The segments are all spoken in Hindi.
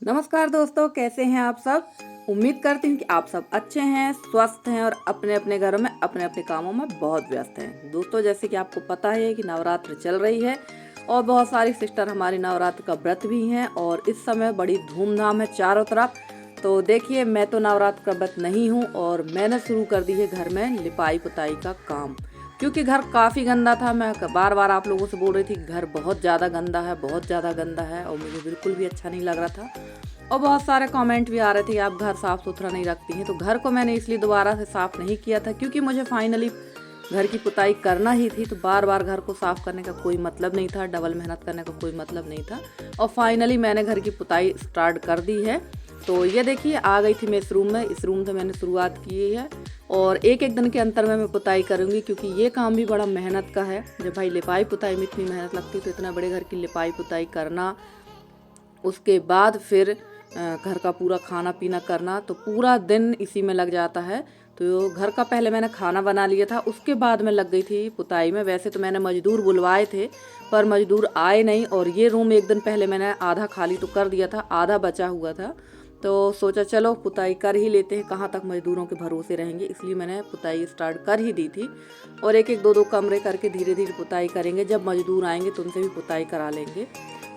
नमस्कार दोस्तों, कैसे हैं आप सब। उम्मीद करती हूँ कि आप सब अच्छे हैं, स्वस्थ हैं और अपने अपने घरों में अपने अपने कामों में बहुत व्यस्त हैं। दोस्तों, जैसे कि आपको पता है कि नवरात्र चल रही है और बहुत सारी सिस्टर हमारी नवरात्र का व्रत भी हैं और इस समय बड़ी धूमधाम है चारों तरफ। तो देखिए, मैं तो नवरात्र का व्रत नहीं हूँ और मैंने शुरू कर दी है घर में लिपाई पुताई का काम, क्योंकि घर काफ़ी गंदा था। मैं बार बार आप लोगों से बोल रही थी कि घर बहुत ज़्यादा गंदा है, बहुत ज़्यादा गंदा है, और मुझे बिल्कुल भी अच्छा नहीं लग रहा था। और बहुत सारे कमेंट भी आ रहे थे कि आप घर साफ़ सुथरा नहीं रखती हैं। तो घर को मैंने इसलिए दोबारा से साफ़ नहीं किया था, क्योंकि मुझे फाइनली घर की पुताई करना ही थी। तो बार बार घर को साफ़ करने का कोई मतलब नहीं था, डबल मेहनत करने का कोई मतलब नहीं था। और फाइनली मैंने घर की पुताई स्टार्ट कर दी है। तो ये देखिए, आ गई थी मैं इस रूम में। इस रूम से मैंने शुरुआत की है और एक एक दिन के अंतर में मैं पुताई करूँगी, क्योंकि ये काम भी बड़ा मेहनत का है। जब भाई लिपाई पुताई में इतनी मेहनत लगती है तो इतना बड़े घर की लिपाई पुताई करना, उसके बाद फिर घर का पूरा खाना पीना करना, तो पूरा दिन इसी में लग जाता है। तो घर का पहले मैंने खाना बना लिया था, उसके बाद मैं लग गई थी पुताई में। वैसे तो मैंने मज़दूर बुलवाए थे, पर मज़दूर आए नहीं। और ये रूम एक दिन पहले मैंने आधा खाली तो कर दिया था, आधा बचा हुआ था। तो सोचा चलो पुताई कर ही लेते हैं, कहाँ तक मज़दूरों के भरोसे रहेंगे, इसलिए मैंने पुताई स्टार्ट कर ही दी थी। और एक एक दो दो कमरे करके धीरे धीरे पुताई करेंगे। जब मज़दूर आएंगे तो उनसे भी पुताई करा लेंगे।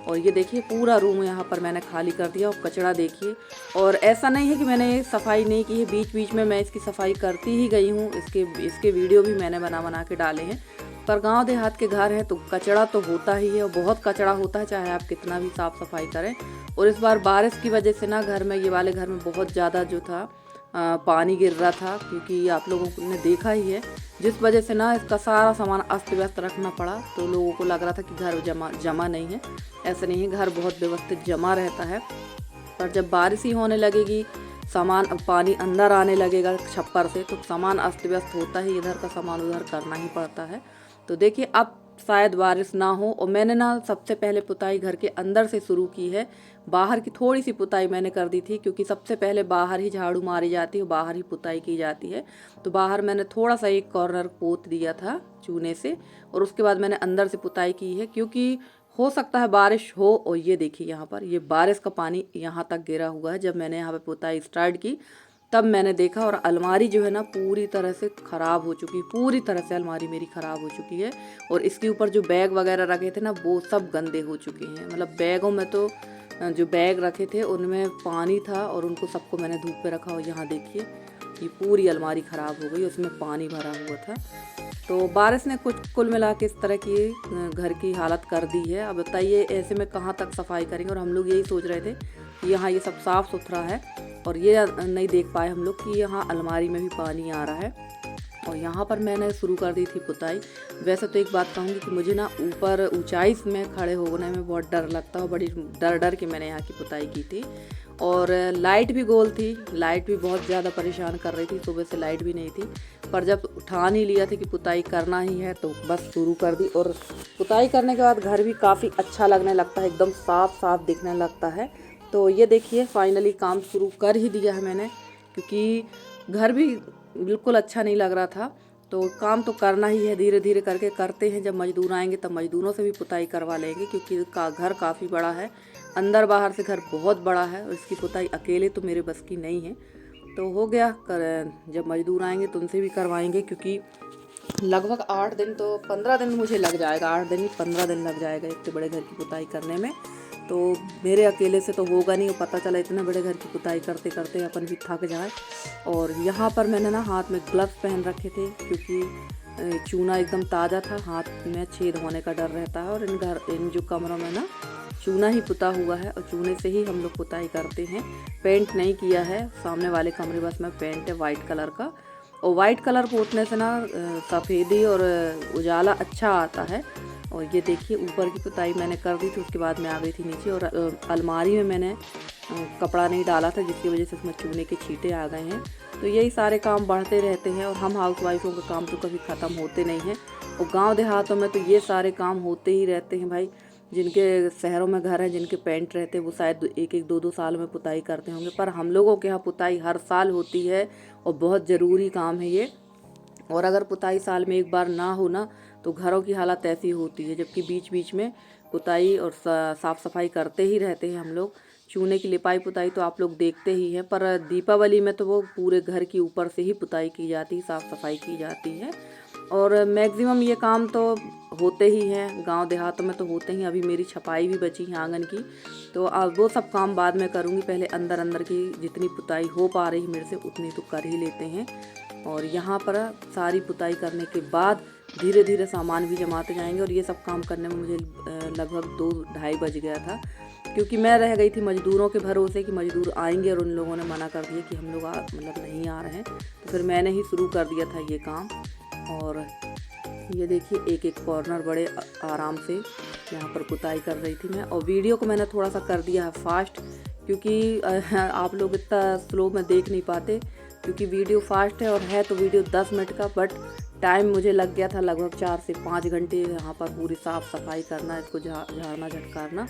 और ये देखिए, पूरा रूम यहाँ पर मैंने खाली कर दिया। और कचरा देखिए, और ऐसा नहीं है कि मैंने सफाई नहीं की है, बीच बीच में मैं इसकी सफाई करती ही गई हूँ। इसके वीडियो भी मैंने बना बना के डाले हैं। पर गांव देहात के घर है तो कचरा तो होता ही है, और बहुत कचरा होता है, चाहे आप कितना भी साफ़ सफाई करें। और इस बार बारिश की वजह से ना घर में, ये वाले घर में बहुत ज़्यादा जो था पानी गिर रहा था, क्योंकि आप लोगों ने देखा ही है। जिस वजह से ना इसका सारा सामान अस्त व्यस्त रखना पड़ा। तो लोगों को लग रहा था कि घर जमा नहीं है। ऐसा नहीं है, घर बहुत व्यवस्थित जमा रहता है। पर जब बारिश ही होने लगेगी, सामान पानी अंदर आने लगेगा छप्पर से, तो सामान अस्त व्यस्त होता है, इधर का सामान उधर करना ही पड़ता है। तो देखिए, अब शायद बारिश ना हो। और मैंने ना सबसे पहले पुताई घर के अंदर से शुरू की है। बाहर की थोड़ी सी पुताई मैंने कर दी थी, क्योंकि सबसे पहले बाहर ही झाड़ू मारी जाती है, बाहर ही पुताई की जाती है। तो बाहर मैंने थोड़ा सा एक कॉर्नर पोत दिया था चूने से, और उसके बाद मैंने अंदर से पुताई की है, क्योंकि हो सकता है बारिश हो। और ये देखिए, यहाँ पर ये बारिश का पानी यहाँ तक गिरा हुआ है। जब मैंने यहाँ पे पुताई स्टार्ट की तब मैंने देखा, और अलमारी जो है ना पूरी तरह से ख़राब हो चुकी, पूरी तरह से अलमारी मेरी ख़राब हो चुकी है। और इसके ऊपर जो बैग वगैरह रखे थे ना, वो सब गंदे हो चुके हैं। मतलब बैगों में तो जो बैग रखे थे उनमें पानी था, और उनको सबको मैंने धूप पे रखा। और यहाँ देखिए, ये पूरी अलमारी ख़राब हो गई, उसमें पानी भरा हुआ था। तो बारिश ने कुछ कुल मिला के इस तरह की घर की हालत कर दी है। अब बताइए, ऐसे में कहाँ तक सफाई करेंगे। और हम लोग यही सोच रहे थे कि यहाँ ये सब साफ़ सुथरा है, और ये नहीं देख पाए हम लोग कि यहाँ अलमारी में भी पानी आ रहा है। और यहाँ पर मैंने शुरू कर दी थी पुताई। वैसे तो एक बात कहूँगी कि मुझे ना ऊपर ऊंचाई में खड़े होने में बहुत डर लगता है, बड़ी डर डर के मैंने यहाँ की पुताई की थी। और लाइट भी गोल थी, लाइट भी बहुत ज़्यादा परेशान कर रही थी, सुबह से लाइट भी नहीं थी। पर जब ठान ही लिया था कि पुताई करना ही है, तो बस शुरू कर दी। और पुताई करने के बाद घर भी काफ़ी अच्छा लगने लगता है, एकदम साफ साफ दिखने लगता है। तो ये देखिए, फाइनली काम शुरू कर ही दिया है मैंने, क्योंकि घर भी बिल्कुल अच्छा नहीं लग रहा था। तो काम तो करना ही है, धीरे धीरे करके करते हैं। जब मज़दूर आएंगे तब मज़दूरों से भी पुताई करवा लेंगे, क्योंकि घर काफ़ी बड़ा है, अंदर बाहर से घर बहुत बड़ा है, और इसकी पुताई अकेले तो मेरे बस की नहीं है। तो हो गया जब मज़दूर आएंगे तो उनसे भी करवाएंगे, क्योंकि लगभग 8 दिन तो 15 दिन मुझे लग जाएगा, 8 दिन ही 15 दिन लग जाएगा इतने बड़े घर की पुताई करने में। तो मेरे अकेले से तो होगा नहीं। पता चला इतने बड़े घर की पुताई करते करते अपन भी थक जाए। और यहाँ पर मैंने ना हाथ में ग्लव्स पहन रखे थे, क्योंकि चूना एकदम ताज़ा था, हाथ में छेद होने का डर रहता है। और इन जो कमरों में ना चूना ही पुता हुआ है, और चूने से ही हम लोग पुताई करते हैं। पेंट नहीं किया है, सामने वाले कमरे बस में पेंट है वाइट कलर का। और वाइट कलर पोतने से ना सफ़ेदी और उजाला अच्छा आता है। और ये देखिए, ऊपर की पुताई मैंने कर दी थी, उसके बाद मैं आ गई थी नीचे। और अलमारी में मैंने कपड़ा नहीं डाला था, जिसकी वजह से उसमें चूने के छींटे आ गए हैं। तो यही सारे काम बढ़ते रहते हैं, और हम हाउसवाइफों के काम तो कभी ख़त्म होते नहीं हैं। और गांव देहातों में तो ये सारे काम होते ही रहते हैं भाई। जिनके शहरों में घर हैं, जिनके पेंट रहते हैं, वो शायद एक एक दो दो साल में पुताई करते होंगे, पर हम लोगों के यहाँ पुताई हर साल होती है, और बहुत ज़रूरी काम है ये। और अगर पुताई साल में एक बार ना हो ना, तो घरों की हालत ऐसी होती है। जबकि बीच बीच में पुताई और साफ़ सफाई करते ही रहते हैं हम लोग, चूने की लिपाई पुताई तो आप लोग देखते ही हैं, पर दीपावली में तो वो पूरे घर की ऊपर से ही पुताई की जाती है, साफ़ सफाई की जाती है। और मैक्सिमम ये काम तो होते ही हैं, गांव देहातों में तो होते ही। अभी मेरी छपाई भी बची है आंगन की, तो वो सब काम बाद में करूँगी। पहले अंदर अंदर की जितनी पुताई हो पा रही मेरे से उतनी तो कर ही लेते हैं। और यहाँ पर सारी पुताई करने के बाद धीरे धीरे सामान भी जमाते जाएंगे। और ये सब काम करने में मुझे लगभग 2-2:30 बज गया था, क्योंकि मैं रह गई थी मज़दूरों के भरोसे कि मज़दूर आएंगे, और उन लोगों ने मना कर दिया कि हम लोग मतलब नहीं आ रहे हैं। तो फिर मैंने ही शुरू कर दिया था ये काम। और ये देखिए एक एक कॉर्नर बड़े आराम से यहाँ पर पुताई कर रही थी मैं। और वीडियो को मैंने थोड़ा सा कर दिया है फास्ट, क्योंकि आप लोग इतना स्लो में देख नहीं पाते, क्योंकि वीडियो फास्ट है। और है तो वीडियो 10 मिनट का, बट टाइम मुझे लग गया था लगभग 4 से 5 घंटे यहाँ पर पूरी साफ़ सफाई करना, इसको झाड़ना झटकारना।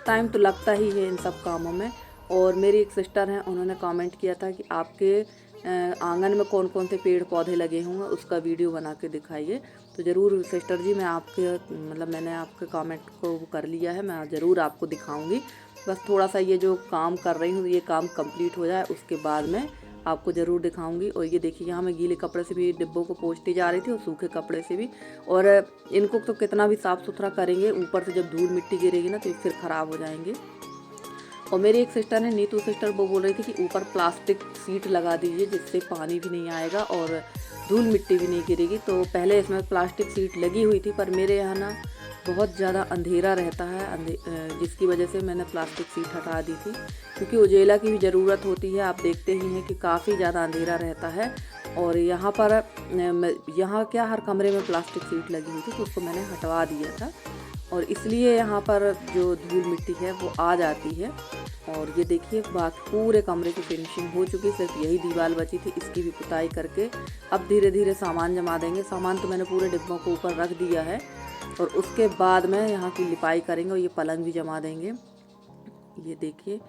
टाइम तो लगता ही है इन सब कामों में। और मेरी एक सिस्टर हैं, उन्होंने कमेंट किया था कि आपके आंगन में कौन कौन से पेड़ पौधे लगे होंगे, उसका वीडियो बना के दिखाइए। तो ज़रूर सिस्टर जी, मैं आपके मैंने आपके कमेंट को कर लिया है, मैं ज़रूर आपको दिखाऊंगी। बस थोड़ा सा ये जो काम कर रही हूँ ये काम कंप्लीट हो जाए, उसके बाद मैं आपको ज़रूर दिखाऊंगी। और ये देखिए यहाँ मैं गीले कपड़े से भी डिब्बों को पोंछती जा रही थी और सूखे कपड़े से भी। और इनको तो कितना भी साफ़ सुथरा करेंगे, ऊपर से जब धूल मिट्टी गिरेगी ना तो ये फिर ख़राब हो जाएंगे। और मेरी एक सिस्टर है, नीतू सिस्टर, वो बोल रही थी कि ऊपर प्लास्टिक सीट लगा दीजिए, जिससे पानी भी नहीं आएगा और धूल मिट्टी भी नहीं गिरेगी। तो पहले इसमें प्लास्टिक सीट लगी हुई थी, पर मेरे यहाँ ना बहुत ज़्यादा अंधेरा रहता है, जिसकी वजह से मैंने प्लास्टिक सीट हटा दी थी, क्योंकि उजेला की भी ज़रूरत होती है। आप देखते ही हैं कि काफ़ी ज़्यादा अंधेरा रहता है। और यहाँ पर यहाँ क्या हर कमरे में प्लास्टिक सीट लगी हुई थी, तो उसको मैंने हटवा दिया था। और इसलिए यहाँ पर जो धूल मिट्टी है वो आ जाती है। और ये देखिए बाकी पूरे कमरे की फिनिशिंग हो चुकी, सिर्फ यही दीवार बची थी, इसकी भी पुताई करके अब धीरे धीरे सामान जमा देंगे। सामान तो मैंने पूरे डिब्बों को ऊपर रख दिया है, और उसके बाद में यहाँ की लिपाई करेंगे और ये पलंग भी जमा देंगे। ये देखिए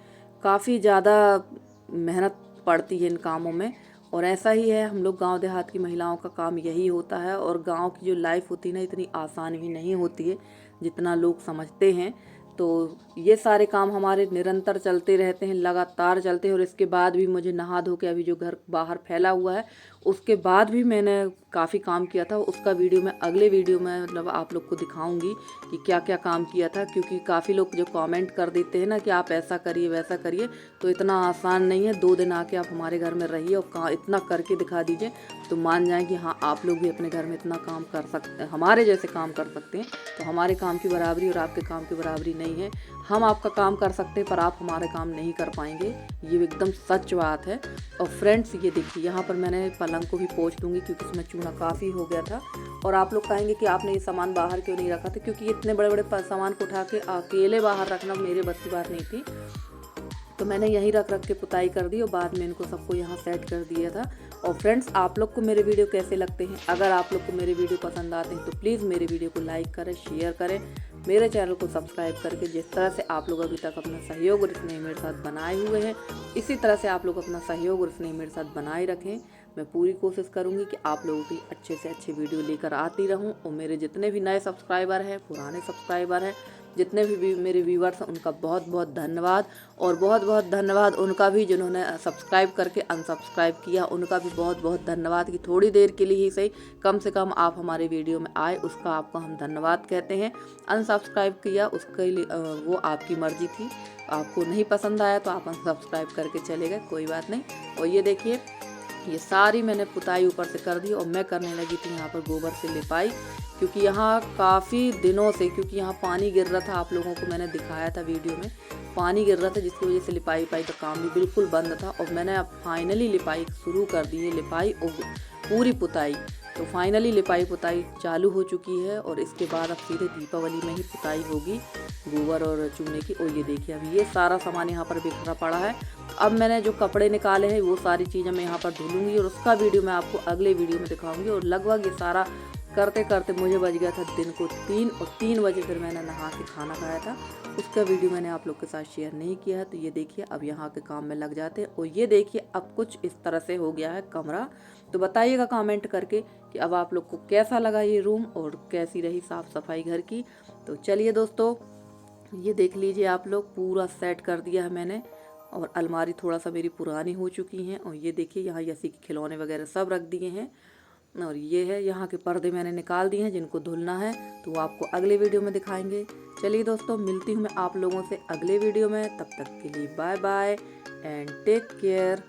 काफ़ी ज़्यादा मेहनत पड़ती है इन कामों में। और ऐसा ही है, हम लोग गांव देहात की महिलाओं का काम यही होता है। और गांव की जो लाइफ होती है ना, इतनी आसान भी नहीं होती है जितना लोग समझते हैं। तो ये सारे काम हमारे निरंतर चलते रहते हैं, लगातार चलते हैं। और इसके बाद भी मुझे नहा धो के अभी जो घर बाहर फैला हुआ है, उसके बाद भी मैंने काफ़ी काम किया था। उसका वीडियो मैं अगले वीडियो में मतलब आप लोग को दिखाऊंगी कि क्या क्या काम किया था, क्योंकि काफ़ी लोग जो कमेंट कर देते हैं ना कि आप ऐसा करिए वैसा करिए, तो इतना आसान नहीं है। 2 दिन आके आप हमारे घर में रहिए और इतना करके दिखा दीजिए, तो मान जाएं कि हाँ आप लोग भी अपने घर में इतना काम कर सकते हैं, हमारे जैसे काम कर सकते हैं। तो हमारे काम की बराबरी और आपके काम की बराबरी नहीं है। हम आपका काम कर सकते हैं, पर आप हमारे काम नहीं कर पाएंगे, ये एकदम सच बात है। और फ्रेंड्स ये देखिए यहाँ पर मैंने पलंग को भी पोंछ दूंगी, क्योंकि उसमें चूना काफ़ी हो गया था। और आप लोग कहेंगे कि आपने ये सामान बाहर क्यों नहीं रखा था, क्योंकि इतने बड़े बड़े सामान को उठा के अकेले बाहर रखना मेरे बस की बात नहीं थी। तो मैंने यहीं रख के पुताई कर दी और बाद में इनको सबको यहाँ सेट कर दिया था। और फ्रेंड्स आप लोग को मेरे वीडियो कैसे लगते हैं, अगर आप लोग को मेरे वीडियो पसंद आते हैं तो प्लीज़ मेरे वीडियो को लाइक करें, शेयर करें, मेरे चैनल को सब्सक्राइब करके। जिस तरह से आप लोग अभी तक अपना सहयोग और स्नेह मेरे साथ बनाए हुए हैं, इसी तरह से आप लोग अपना सहयोग और स्नेह मेरे साथ बनाए रखें। मैं पूरी कोशिश करूंगी कि आप लोगों की अच्छे से अच्छे वीडियो लेकर आती रहूं। और मेरे जितने भी नए सब्सक्राइबर हैं, पुराने सब्सक्राइबर हैं, जितने भी मेरे व्यूवर्स हैं, उनका बहुत बहुत धन्यवाद। और बहुत बहुत धन्यवाद उनका भी जिन्होंने सब्सक्राइब करके अनसब्सक्राइब किया, उनका भी बहुत बहुत धन्यवाद कि थोड़ी देर के लिए ही सही, कम से कम आप हमारे वीडियो में आए, उसका आपको हम धन्यवाद कहते हैं। अनसब्सक्राइब किया उसके लिए वो आपकी मर्जी थी, आपको नहीं पसंद आया तो आप अनसब्सक्राइब करके चले गए, कोई बात नहीं। और ये देखिए ये सारी मैंने पुताई ऊपर से कर दी और मैं करने लगी थी यहाँ पर गोबर से लिपाई, क्योंकि यहाँ काफ़ी दिनों से, क्योंकि यहाँ पानी गिर रहा था, आप लोगों को मैंने दिखाया था वीडियो में, पानी गिर रहा था जिसकी वजह से लिपाई का काम भी बिल्कुल बंद था। और मैंने अब फाइनली लिपाई शुरू कर दी है, लिपाई और पूरी पुताई। तो फाइनली लिपाई पुताई चालू हो चुकी है और इसके बाद अब सीधे दीपावली में ही पुताई होगी गोबर और चूने की। और ये देखिए अभी ये सारा सामान यहाँ पर बिखरा पड़ा है। अब मैंने जो कपड़े निकाले हैं वो सारी चीज़ें मैं यहाँ पर धुलूंगी और उसका वीडियो मैं आपको अगले वीडियो में दिखाऊंगी। और लगभग ये सारा करते करते मुझे बज गया था दिन को 3 और 3 बजे फिर मैंने नहा के खाना खाया था। उसका वीडियो मैंने आप लोग के साथ शेयर नहीं किया है। तो ये देखिए अब यहाँ के काम में लग जाते हैं। और ये देखिए अब कुछ इस तरह से हो गया है कमरा। तो बताइएगा कमेंट करके कि अब आप लोग को कैसा लगा ये रूम और कैसी रही साफ़ सफाई घर की। तो चलिए दोस्तों ये देख लीजिए आप लोग, पूरा सेट कर दिया है मैंने। और अलमारी थोड़ा सा मेरी पुरानी हो चुकी हैं। और ये देखिए यहाँ यसी के खिलौने वगैरह सब रख दिए हैं। और ये है यहाँ के पर्दे मैंने निकाल दिए हैं, जिनको धुलना है तो वो आपको अगले वीडियो में दिखाएंगे। चलिए दोस्तों, मिलती हूँ मैं आप लोगों से अगले वीडियो में। तब तक के लिए bye bye and take care.